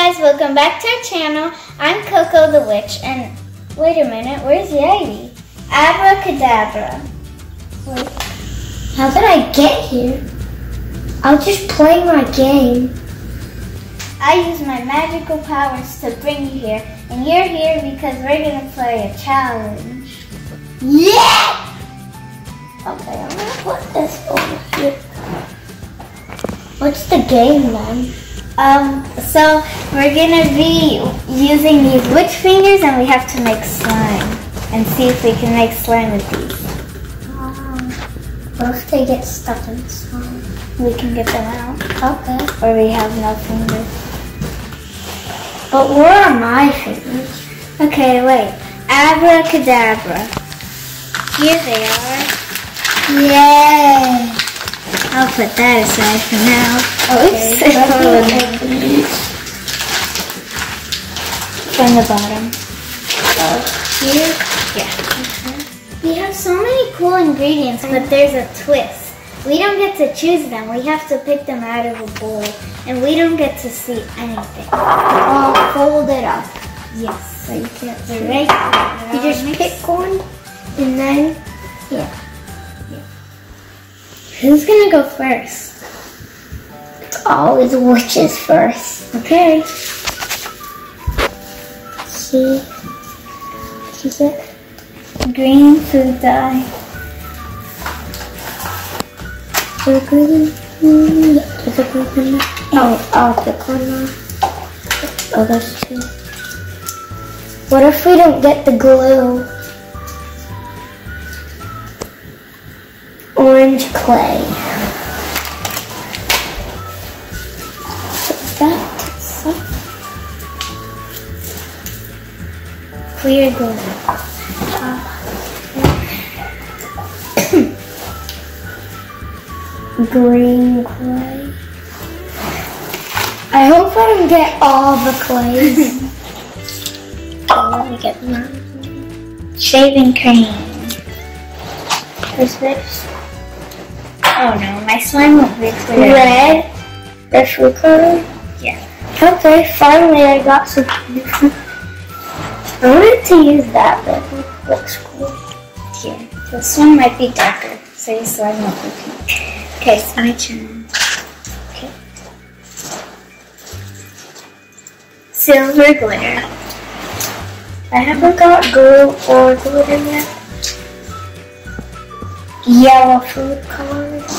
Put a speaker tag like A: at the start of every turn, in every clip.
A: guys, welcome back to our channel. I'm Coco the Witch, and wait a minute, where's Yeti? Abracadabra.
B: Wait, how did I get here? I was just playing my game.
A: I use my magical powers to bring you here, and you're here because we're gonna play a challenge.
B: Yeah! Okay, I'm gonna put this over here. What's the game then?
A: So we're gonna be using these witch fingers, and we have to make slime and see if we can make slime with these.
B: What if they get stuck in slime?
A: We can get them out.
B: Okay.
A: Or we have no fingers.
B: But where are my fingers?
A: Okay, wait. Abracadabra. Here they are.
B: Yay!
A: I'll put that aside for now.
B: Okay.
A: From the bottom.
B: Here?
A: Yeah. We have so many cool ingredients, but there's a twist. We don't get to choose them. We have to pick them out of a bowl, and we don't get to see anything.
B: I'll fold it up.
A: Yes.
B: So you can't see.
A: Right.
B: You just pick one, and then, yeah.
A: Who's gonna go first?
B: It's always witches first.
A: Okay.
B: See? What is it?
A: Green food dye.
B: The green. Is it green? Oh, I'll pick one now. Oh, there's two. What if we don't get the glue? Orange clay. What's that?
A: Clear glue.
B: Green clay. I hope I don't get all the clays.
A: Let me get one. Shaving cream.
B: What's this?
A: Oh no, my slime won't be clear.
B: Red. The food color?
A: Yeah.
B: Okay, finally I got some. I wanted to use that, but it looks cool.
A: Here. This one might be darker, so your slime won't be pink. Okay, it's my turn. Okay. Silver glitter.
B: I haven't got glue or glitter yet. Yellow food colors.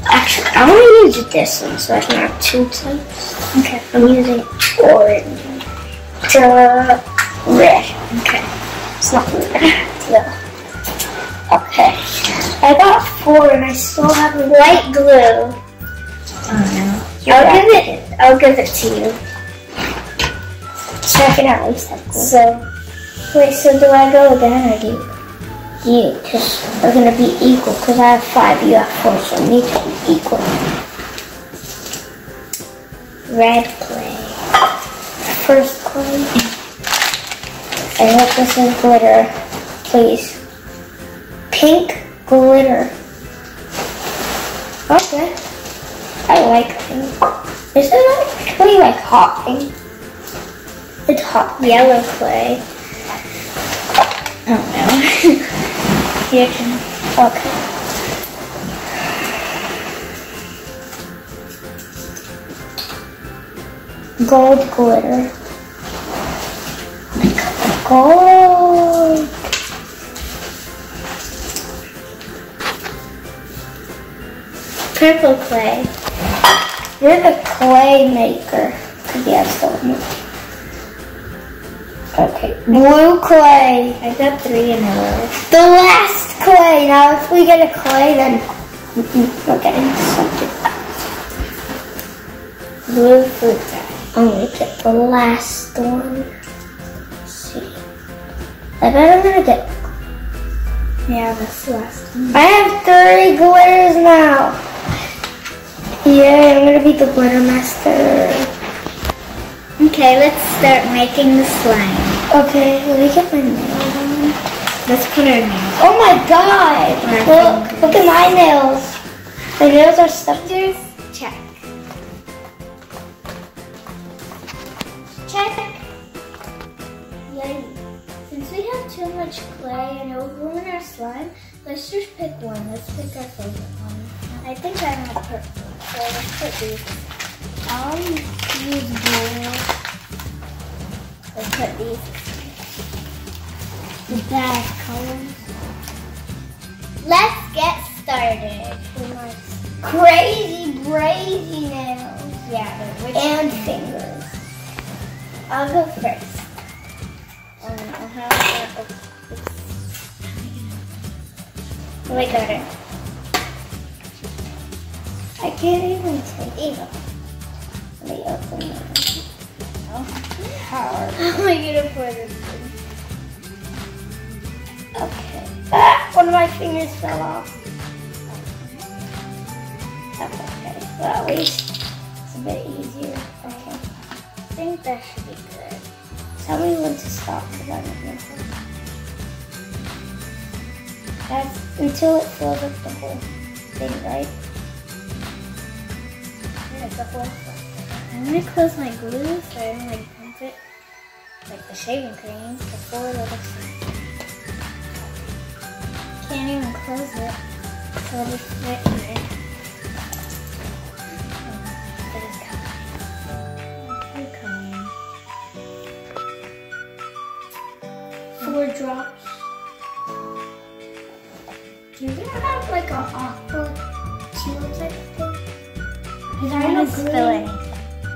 B: Actually, I want to use this one so I can have two types.
A: Okay.
B: I'm using orange. Red.
A: Okay.
B: It's not red. It's yellow. Okay. I got 4 and I still have white glue.
A: Oh no.
B: I'll give it to you. So I can at least have glue.
A: So, wait, so do I go again or do you?
B: You, because we're going to be equal, because I have 5, you have 4, so we need to be equal.
A: Red clay.
B: First clay. I hope this is glitter, please. Pink glitter. Okay. I like pink. Is it actually like hot pink? It's hot pink.
A: Yellow clay. Oh no. Your turn.
B: Okay. Gold glitter. Gold.
A: Purple clay.
B: You're the clay maker. Yes, okay. Blue clay.
A: I got 3 in a row.
B: The last clay. Now, if we get a clay, then we're getting something else.
A: Blue food dye.
B: I'm gonna get the last one. Let's see. I bet I'm gonna get.
A: Yeah, that's the last one.
B: I have 3 glitters now. Yeah, I'm gonna be the glitter master.
A: Okay, let's start making the slime.
B: Okay, let me get my nails on.
A: Let's put our nails.
B: Oh my god! Look at my nails. My nails are stuck.
A: Scissors, check. check. Yay. Since we have too much clay and it'll ruin our slime, let's just pick one. Let's pick our favorite one. I think I want purple, so let's put these. I'll use blue. Let's put these. The bad colors. Let's get started. Crazy, brazy nails. Yeah, and fingers. I'll go first. Oh, I got it. I can't even take it. Let me open it. Oh, hard. How am I gonna put it in? Okay. Ah, one of my fingers fell off. That's okay. Well, at least it's a bit easier. Okay. I think that should be good. Tell me when to stop because I don't know. That's until it fills up the whole thing, right? Yeah, the whole thing. I'm gonna close my glue so I don't like dump it like the shaving cream before it'll can't even close it. So I'll just put it in there. Four drops. Do you have like an aqua teal type thing? Because I don't spill any.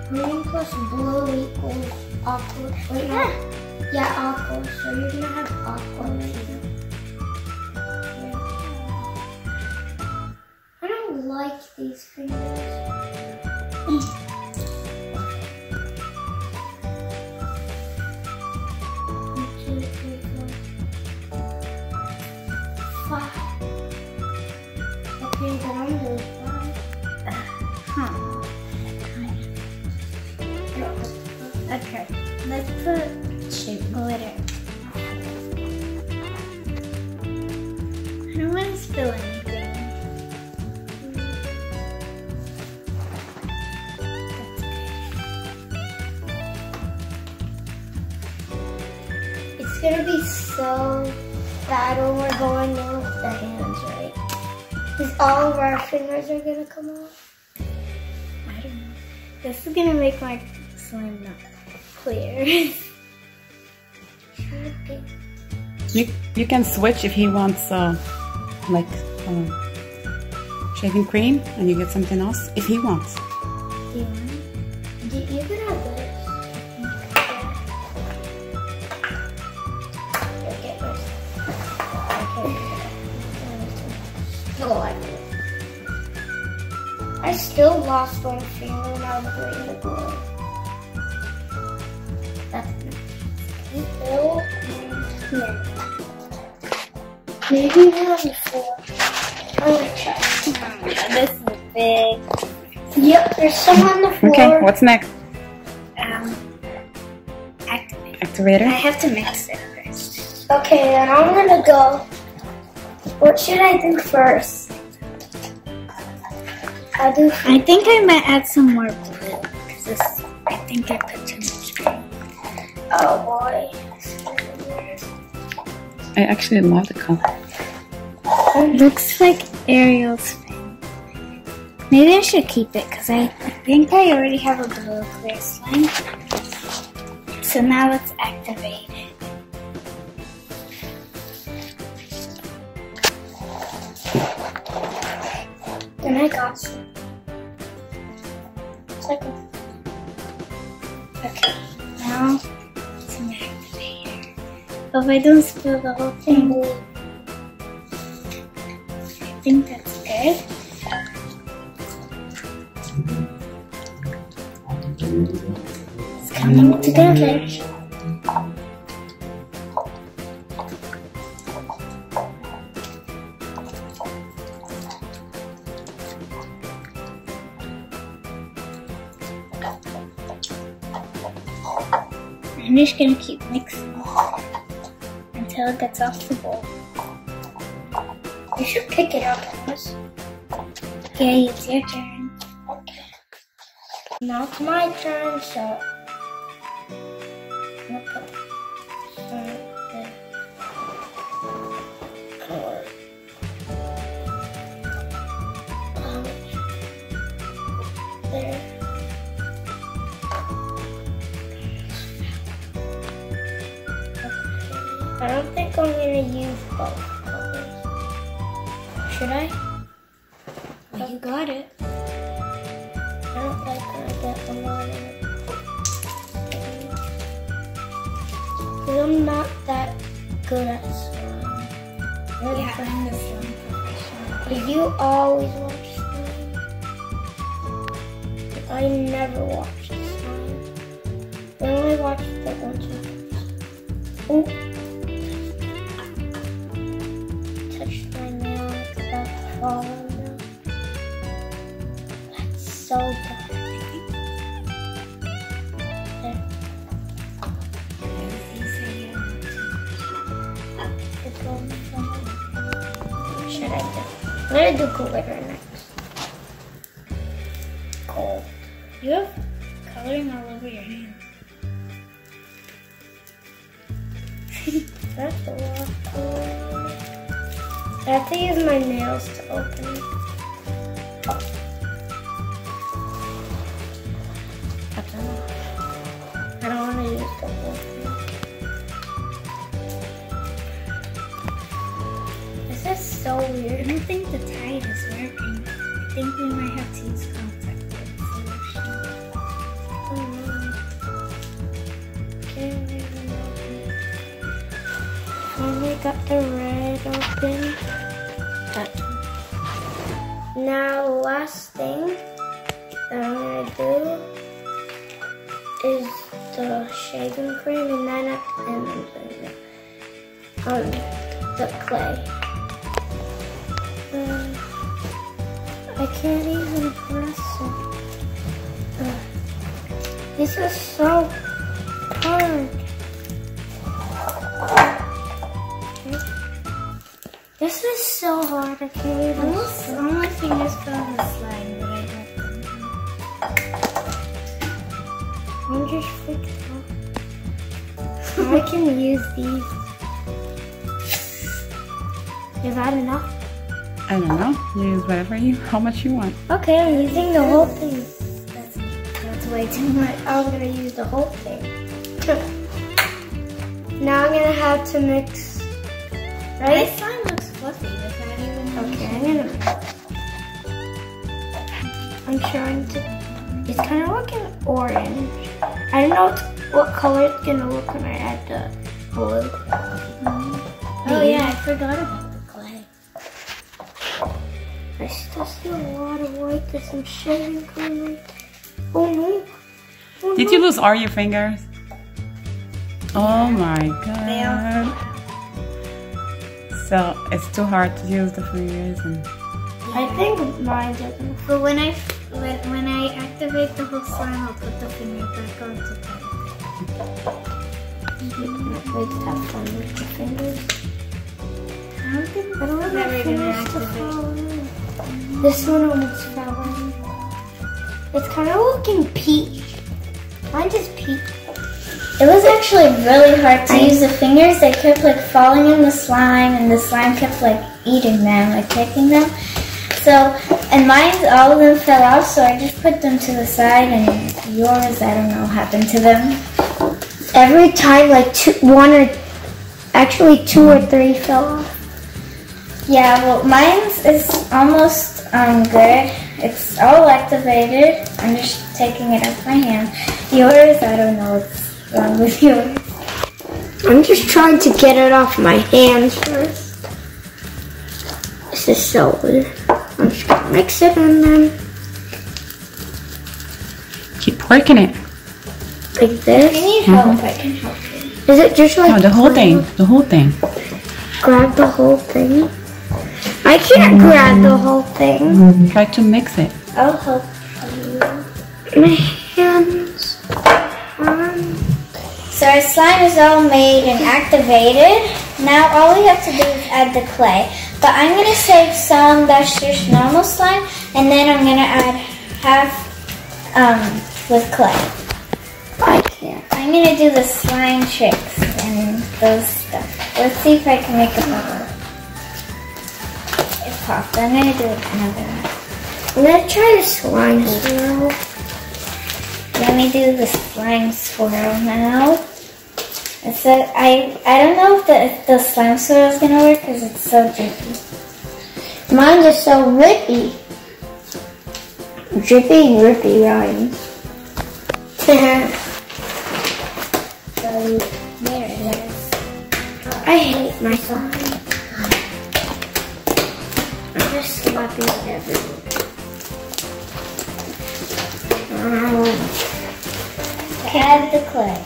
A: Green plus blue equals aqua. Wait, yeah, aqua. So you're gonna have aqua teal. I don't like these fingers. Okay, then I'm doing 5. Okay, let's put glitter. I don't want to spill anything. It's gonna be so bad when we're going in with the hands, right? Because all of our fingers are gonna come off. I don't know. This is gonna make my slime not clear.
C: You can switch if he wants shaving cream and you get something else if he wants.
A: Do you want? You could have this. Okay, first. Still like it. I still lost one finger when I was doing the glue. That's good. Maybe one 4. I'm gonna try. This is big. Yep, there's some on the floor.
C: Okay, what's next?
A: Activator.
C: Activator?
A: I have to mix it first. Okay, then I'm gonna go. What should I do first? I think I might add some more blue because I think I put too much blue. Oh boy.
C: I actually love the color.
A: It looks like Ariel's thing. Maybe I should keep it because I think I already have a blue clear slime. So now let's activate it. Then I got some. It's like okay, now it's an activator. But if I don't spill the whole thing, I think that's good. It's coming together. I'm just gonna keep mixing until it gets off the bowl. You should pick it up, Alice. Okay, it's your turn. Okay. Now it's my turn, so
B: I'm gonna put some there. Color. There. I don't think I'm gonna use both colors. Should I?
A: Well, you got it.
B: I don't like when I get a lot of it. Because I'm not that good at slime.
A: Yeah, I'm the slime professional.
B: Do you always watch slime? I never watched slime. I only watched it once. Oh. Touched my nail. It's about to fall on now. That's so bad. There. It's going down. What should I do? I'm gonna do glitter next. Gold.
A: You have coloring all over your hands.
B: That's a lot cool. I have to use my nails to open it. That's enough. I don't want to use the whole thing. This is so
A: I
B: weird.
A: don't think the tide is working. I think we might have to use contact solution.
B: Can't even open it. Finally got the red open. Now, last thing that I'm gonna do is the shaving cream, and then the clay. I can't even press it. This is so hard. This is so hard. I can't even.
A: All my fingers fell in the slime, but I got them.
B: I'm just freaked out. I can use these. Is that enough?
C: I don't know. Use whatever how much you want.
B: Okay, I'm using the whole thing.
A: That's way too much.
B: I'm gonna use the whole thing. Now I'm gonna have to mix.
A: My
B: Right?
A: slime looks fluffy without even.
B: Okay, I'm trying to. It's kind of looking orange. I don't know what color it's gonna look when I add the blue.
A: Oh yeah, I forgot about the clay.
B: I still see a lot of white. There's some shaving cream right there. Oh no. Oh,
C: Did
B: no.
C: you lose all your fingers? Oh my god. So it's too hard to use the fingers. And
B: I think mine's are gonna.
A: But when I activate the whole slime, I'll put the finger back on to tight.
B: Wait, have fun with the fingers.
A: I don't think
B: I don't want my
A: never gonna
B: fingers to
A: activate.
B: fall in. This one almost fell in. It's kind of looking peach. Mine just peach.
A: It was actually really hard to use the fingers. They kept like falling in the slime, and the slime kept like eating them, like taking them. So, and mine, all of them fell off, so I just put them to the side, and yours, I don't know what happened to them.
B: Every time, like two or three fell off.
A: Yeah, well, mine's is almost good. It's all activated. I'm just taking it off my hand. Yours, I don't know what's wrong with yours.
B: I'm just trying to get it off my hands first. This is so weird. I'm just gonna mix it and then
C: keep working it.
B: like
A: I
B: this.
A: need help. I can help you.
B: Is it just like
C: No, the whole thing. The whole thing.
B: grab the whole thing? I can't grab the whole thing.
C: Try to mix it.
A: I'll help you.
B: My hands.
A: So our slime is all made and activated. Now all we have to do is add the clay. But I'm going to save some that's just normal slime, and then I'm going to add half with clay.
B: I can't. Yeah.
A: I'm gonna do the slime tricks and those stuff. Let's see if I can make a bubble. It popped. I'm gonna do another one.
B: I'm gonna try the slime swirl.
A: Let me do the slime swirl now. So I don't know if the slime swirl is gonna work because it's so drippy.
B: Mine is so rippy. Drippy and rippy rhymes.
A: So there it is.
B: I hate my slime. I'm just sloppy with everything.
A: Okay, add the clay.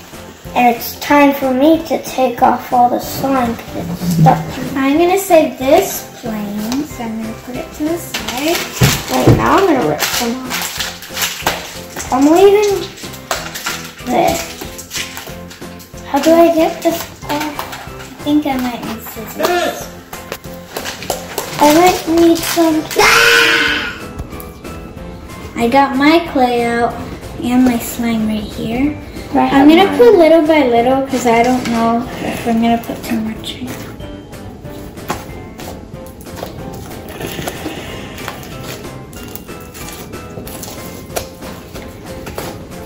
B: And it's time for me to take off all the slime because it's stuck.
A: I'm gonna save this plain, so I'm gonna put it to the side.
B: Wait, now I'm gonna rip some off. I'm leaving this. How do I get this off?
A: I think I might need scissors.
B: I might need some.
A: I got my clay out and my slime right here.
B: Right,
A: I'm gonna put little by little because I don't know if I'm gonna put too much in.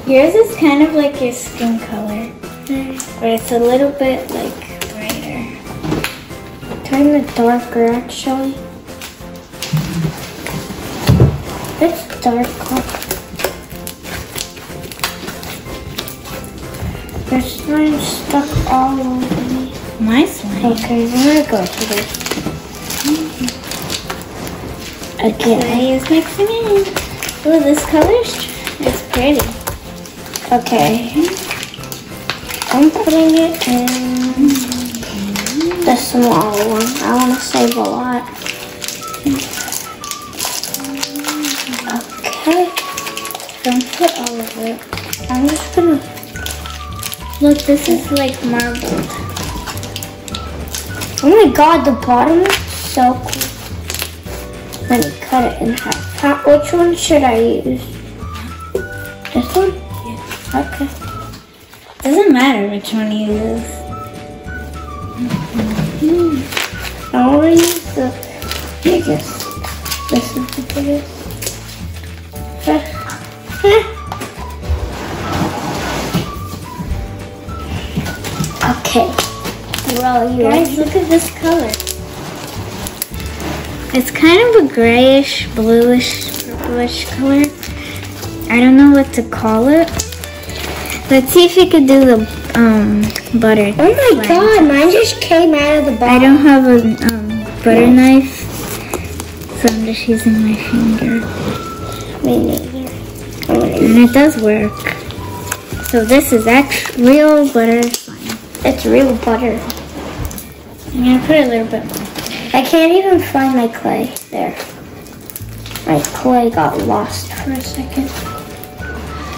A: Yours is kind of like your skin color, but it's a little bit like brighter.
B: Kind of darker actually. It's darker. There's slime stuck all over me.
A: My slime.
B: Okay, I'm gonna go to this. Again.
A: Clay is mixing in. Oh, this color is pretty.
B: Okay. I'm putting it in the small one. I want to save a lot. Okay.
A: Don't put all of it.
B: I'm just gonna.
A: Look, this is like marbled.
B: Oh my god, the bottom is so cool. Let me cut it in half. Which one should I use? This one?
A: Yeah.
B: Okay.
A: Doesn't matter which one you use.
B: I want to use the biggest. This is the biggest. Okay.
A: Well, you guys, look at this color. It's kind of a grayish, bluish, purplish color. I don't know what to call it. Let's see if you could do the butter.
B: Oh my god, mine just came out of the bottom.
A: I don't have a butter knife, so I'm just using my finger.
B: Me neither.
A: And it does work. So this is actually real butter slime.
B: It's real butter.
A: I'm gonna put a little bit more.
B: I can't even find my clay. There. My clay got lost for a second.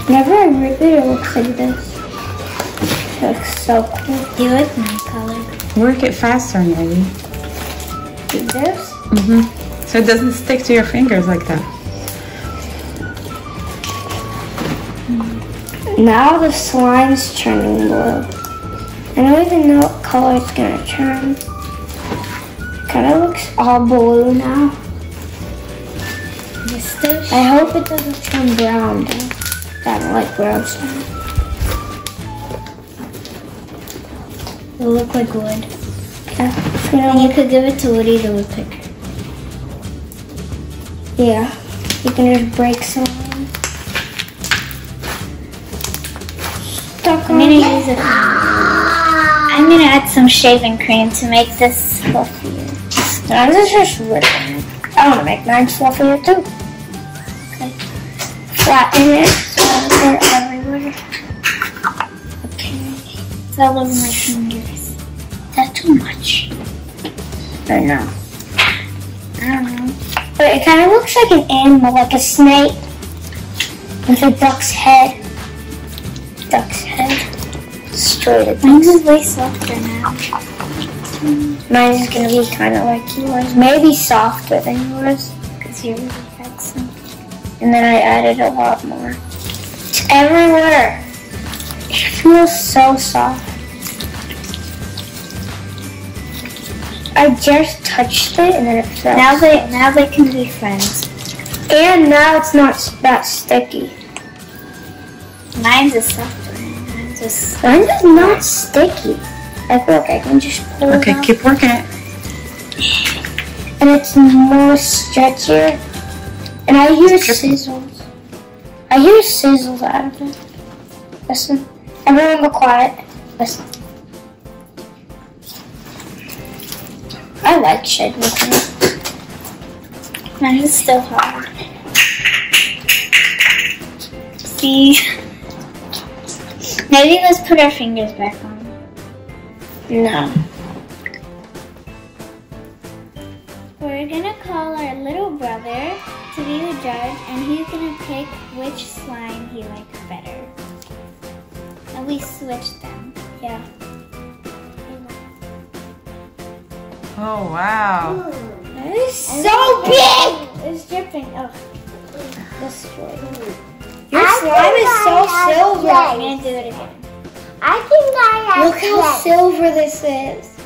B: Whenever I rip it, it looks like this. It looks so cool.
A: You like my color.
C: Work it faster, Nelly.
B: See this?
C: So it doesn't stick to your fingers like that.
B: Now the slime's turning blue. I don't even know what color it's gonna turn. Kind of looks all blue now. I hope it doesn't turn brown though. I don't like brown slime.
A: It'll look like wood.
B: Yeah.
A: And you could give it to Woody the woodpecker.
B: Yeah. You can just break some. Stuck
A: I'm
B: on
A: gonna use it. I'm gonna add some shaving cream to make this fluffier.
B: Mine's just ripping. I want to make mine fluffier too.
A: Okay.
B: Flatten it so they're everywhere. Okay.
A: It's all over my fingers.
B: Is that too much? Or no?
A: I don't know.
B: But it kind of looks like an animal, like a snake with a duck's head. Duck's head. Straight at
A: Mine's is way softer now.
B: Mine is going to be kind of like yours. Maybe softer than yours.
A: Because you really had some.
B: And then I added a lot more. It's everywhere. It feels so soft. I just touched it and then it fell.
A: Now they can be friends.
B: And now it's not that sticky.
A: Mine's a soft one. Mine's just
B: Mine is not sticky. Like, look, I can just pull it
C: Okay,
B: out.
C: keep working it.
B: And it's more stretchier. And I hear sizzles. I hear sizzles out of it. Listen. Everyone be quiet. Listen. I like shed making.
A: Mine is still hard. See? Maybe let's put our fingers back on.
B: No.
A: We're gonna call our little brother to be the judge, and he's gonna pick which slime he likes better. And we switched them. Yeah.
C: Oh, wow.
A: That is so big! It's dripping. Oh.
B: Destroyed. Your slime is so silver.
A: I'm gonna do it again.
D: I think I have
B: Look how silver this is.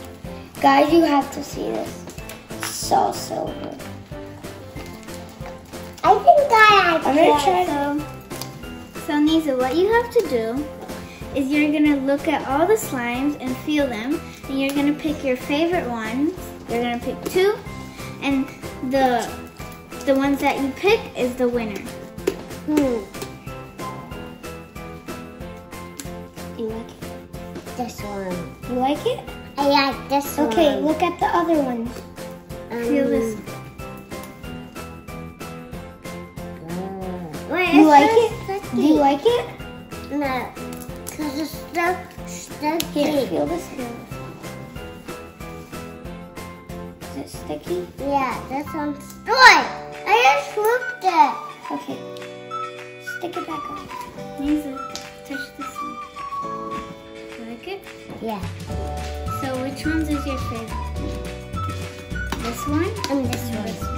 B: Guys, you have to see this. So silver.
D: I think I have
B: I'm gonna try
A: So Nisa, what you have to do is you're gonna look at all the slimes and feel them, and you're gonna pick your favorite ones. You're gonna pick 2, and the ones that you pick is the winner.
D: You like this one.
B: You like it?
D: I like this one.
B: Okay, look at the other ones.
A: Feel this.
D: Wait,
B: You like
D: so
B: it?
D: sticky.
B: Do you like it?
D: No, because it's so sticky.
B: Here, feel this. Is it sticky?
D: Yeah, this one's good. I just flipped it.
B: Okay. Stick it back on.
A: Nisa, touch this one. You like it?
D: Yeah,
A: So which ones is your favorite? This one?
D: and this
A: And
D: one.
A: this one.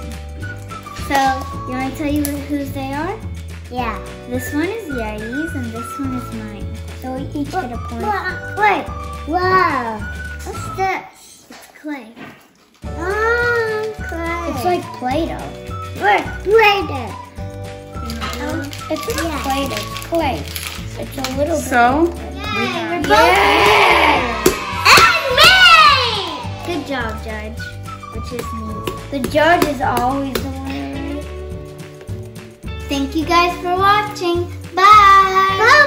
A: So, you want to tell you whose they are?
D: Yeah.
A: This one is Yayi's and this one is mine.
B: So we each get a point.
D: Wait. Wow. What's this?
A: It's clay.
D: Clay.
B: It's like Play-Doh.
D: Wait, Play-Doh.
B: It's not Play-Doh, it's clay. It's a little bit.
C: So,
D: And me!
A: Good job, Judge. Which is me.
B: The judge is always the one.
A: Thank you guys for watching. Bye!
D: Bye.